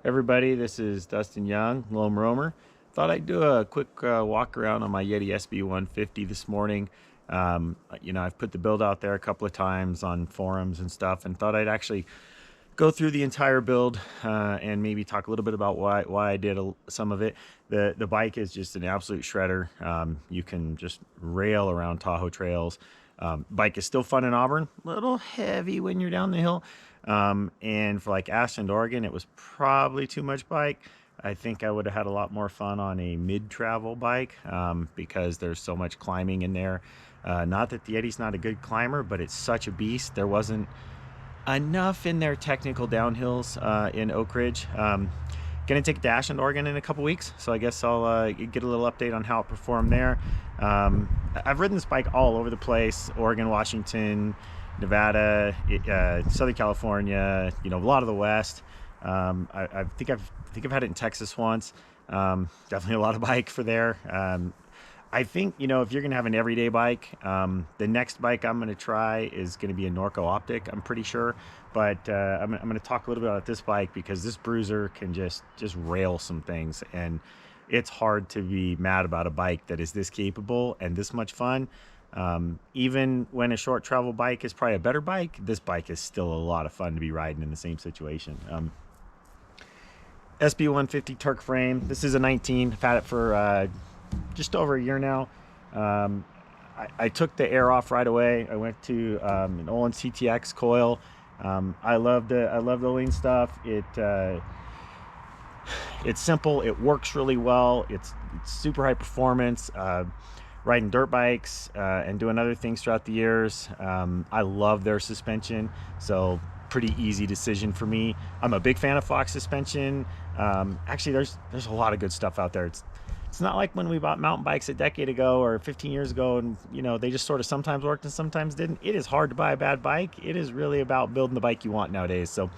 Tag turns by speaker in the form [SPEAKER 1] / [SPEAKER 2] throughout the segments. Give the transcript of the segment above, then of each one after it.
[SPEAKER 1] Everybody, this is Dustin Young, Lone Roamer. Thought I'd do a quick walk around on my Yeti sb150 this morning. I've put the build out there a couple of times on forums and stuff, and thought I'd actually go through the entire build and maybe talk a little bit about why I did some of it. The bike is just an absolute shredder. You can just rail around Tahoe trails. Bike is still fun in Auburn, a little heavy when you're down the hill. And for like Ashland, Oregon, it was probably too much bike. I think I would have had a lot more fun on a mid-travel bike because there's so much climbing in there. Not that the Yeti's not a good climber, but it's such a beast. There wasn't enough in their technical downhills in Oak Ridge. Gonna take a dash in Oregon in a couple weeks, so I guess I'll get a little update on how it performed there. I've ridden this bike all over the place: Oregon, Washington, Nevada, Southern California. A lot of the West. I think I've had it in Texas once. Definitely a lot of bike for there. I think, if you're going to have an everyday bike, the next bike I'm going to try is going to be a Norco Optic, I'm pretty sure. But I'm going to talk a little bit about this bike because this bruiser can just rail some things. And it's hard to be mad about a bike that is this capable and this much fun. Even when a short travel bike is probably a better bike, this bike is still a lot of fun to be riding in the same situation. SB150 Turk frame. This is a 19. I've had it for just over a year now. I took the air off right away. I went to an Olin CTX coil. I love the lean stuff. It's simple. It works really well. It's super high performance. Riding dirt bikes and doing other things throughout the years. I love their suspension, so pretty easy decision for me. I'm a big fan of Fox suspension. Actually, there's a lot of good stuff out there. It's not like when we bought mountain bikes a decade ago or 15 years ago and they just sort of sometimes worked and sometimes didn't. It is hard to buy a bad bike. It is really about building the bike you want nowadays. So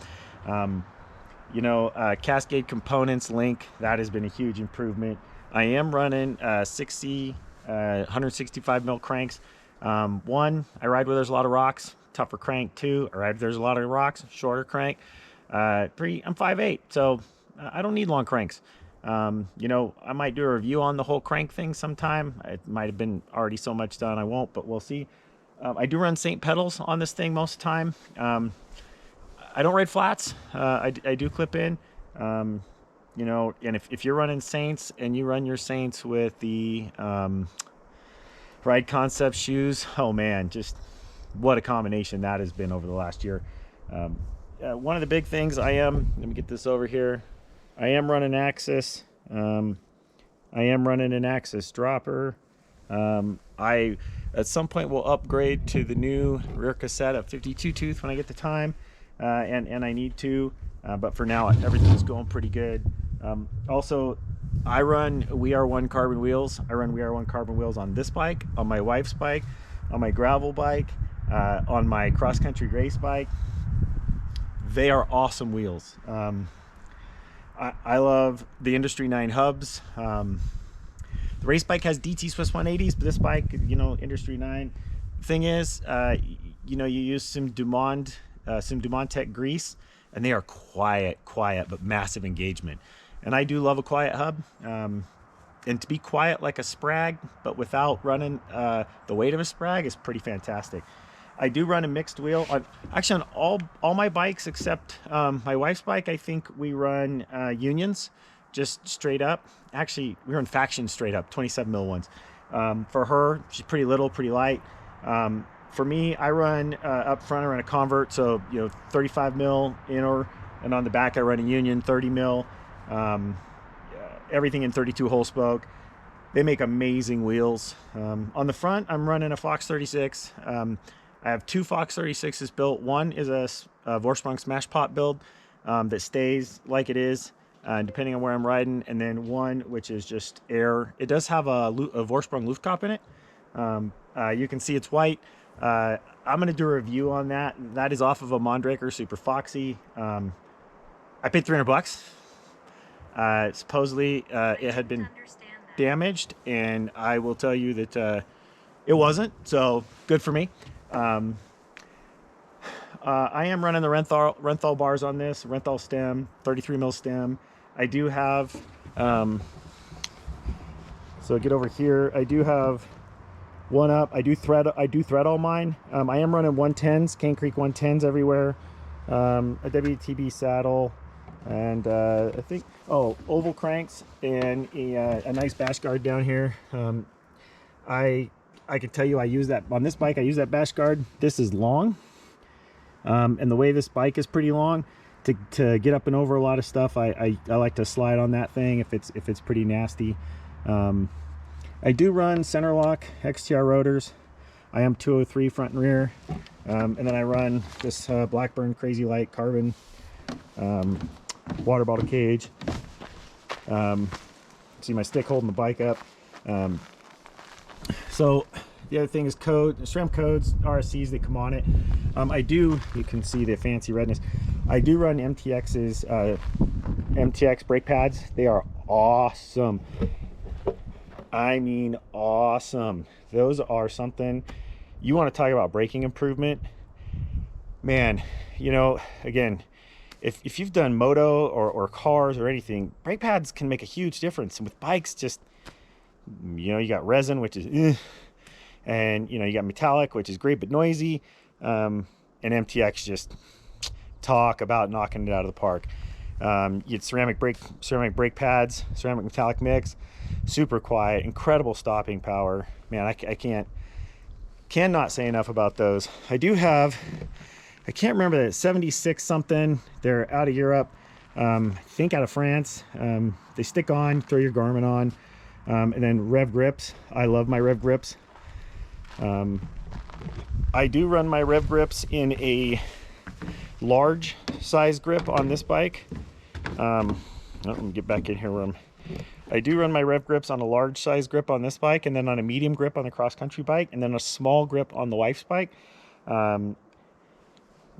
[SPEAKER 1] Cascade components link, that has been a huge improvement. I am running 6C 165 mil cranks. One, I ride where there's a lot of rocks, tougher crank. Two, I ride where there's a lot of rocks, shorter crank. Three, I'm 5'8", so I don't need long cranks. I might do a review on the whole crank thing sometime. It might have been already so much done, I won't, but we'll see. I do run Saint pedals on this thing most of the time. I don't ride flats. I do clip in. And if you're running Saints and you run your Saints with the Ride Concept shoes, oh man, just what a combination that has been over the last year. One of the big things let me get this over here. I am running Axis. I am running an Axis dropper. I at some point will upgrade to the new rear cassette of 52 tooth when I get the time, and I need to. But for now, everything's going pretty good. Also, I run We Are One carbon wheels. I run We Are One carbon wheels on this bike, on my wife's bike, on my gravel bike, on my cross-country race bike. They are awesome wheels. I love the Industry 9 hubs. The race bike has DT Swiss 180s, but this bike, Industry 9. Thing is, you use some Dumont Tech grease, and they are quiet, but massive engagement. And I do love a quiet hub. And to be quiet like a Sprag, but without running the weight of a Sprag is pretty fantastic. I do run a mixed wheel. Actually, on all my bikes except my wife's bike, I think we run unions, just straight up. Actually, we run faction straight up, 27 mil ones. For her, she's pretty little, pretty light. For me, I run up front, I run a convert, so 35 mil inner, and on the back I run a union 30 mil. Everything in 32 hole spoke. They make amazing wheels. On the front, I'm running a Fox 36. I have two Fox 36s built. One is a Vorsprung Smash Pot build that stays like it is, depending on where I'm riding. And then one which is just air. It does have a Vorsprung Lufttop in it. You can see it's white. I'm going to do a review on that. That is off of a Mondraker Super Foxy. I paid $300. Supposedly it had been damaged, and I will tell you that it wasn't, so good for me. I am running the Renthal bars on this, Renthal stem, 33 mil stem. I do have, so get over here, I do have one up. I do thread all mine. I am running 110s, Cane Creek 110s everywhere. A WTB saddle, and I think, oh, oval cranks, and a nice bash guard down here. I can tell you, I use that on this bike. I use that bash guard. This is long, and the way this bike is pretty long, to get up and over a lot of stuff, I like to slide on that thing if it's pretty nasty. I do run center lock XTR rotors. I am 203 front and rear, and then I run this Blackburn Crazy Light carbon water bottle cage. See my stick holding the bike up. So the other thing is SRAM codes, RSCs that come on it. You can see the fancy redness. I do run Mtx's Mtx brake pads. They are awesome. I mean awesome. Those are something. You want to talk about braking improvement, man. You know, again, if you've done moto or cars or anything, brake pads can make a huge difference. And with bikes, just, you know, you got resin, which is and you know, you got metallic, which is great but noisy, and MTX just talk about knocking it out of the park. You had ceramic brake pads, ceramic metallic mix, super quiet, incredible stopping power. Man, I cannot say enough about those. I do have, I can't remember that 76 something. They're out of Europe, I think out of France. They stick on, throw your Garmin on, and then Rev Grips. I love my Rev Grips. I do run my Rev Grips in a large size grip on this bike. Let me get back in here I do run my Rev Grips on a large size grip on this bike, and then on a medium grip on the cross country bike, and then a small grip on the wife's bike.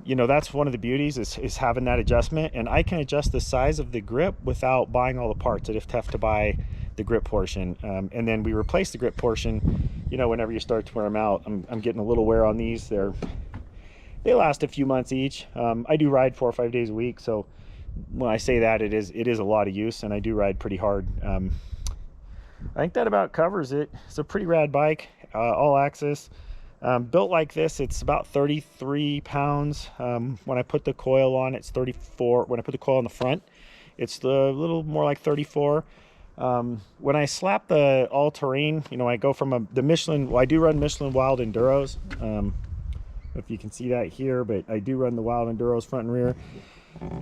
[SPEAKER 1] You know, that's one of the beauties is having that adjustment, and I can adjust the size of the grip without buying all the parts. I'd have to buy the grip portion, and then we replace the grip portion, you know, whenever you start to wear them out. I'm getting a little wear on these. They last a few months each. I do ride 4 or 5 days a week, so when I say that, it is a lot of use, and I do ride pretty hard. I think that about covers it. It's a pretty rad bike, all axis. Built like this, it's about 33 pounds. When I put the coil on, it's 34. When I put the coil on the front, it's a little more like 34. When I slap the all-terrain, you know, I go from the Michelin, well, I do run Michelin Wild Enduros. If you can see that here, but I do run the Wild Enduros front and rear.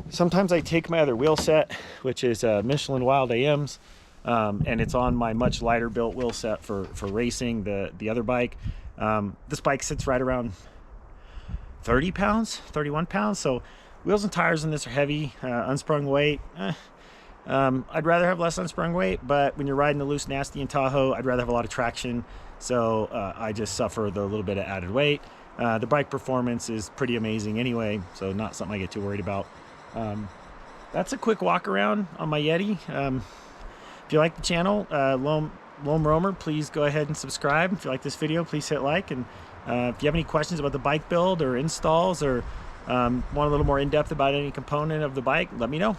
[SPEAKER 1] Sometimes I take my other wheel set, which is Michelin Wild AMs, and it's on my much lighter built wheel set for racing the other bike. This bike sits right around 30 pounds, 31 pounds. So wheels and tires in this are heavy, unsprung weight. I'd rather have less unsprung weight, but when you're riding the loose nasty in Tahoe, I'd rather have a lot of traction. So I just suffer the little bit of added weight. The bike performance is pretty amazing anyway, so not something I get too worried about. That's a quick walk around on my Yeti. If you like the channel, Lone Roamer, please go ahead and subscribe. If you like this video, please hit like. And if you have any questions about the bike build or installs, or want a little more in-depth about any component of the bike, let me know.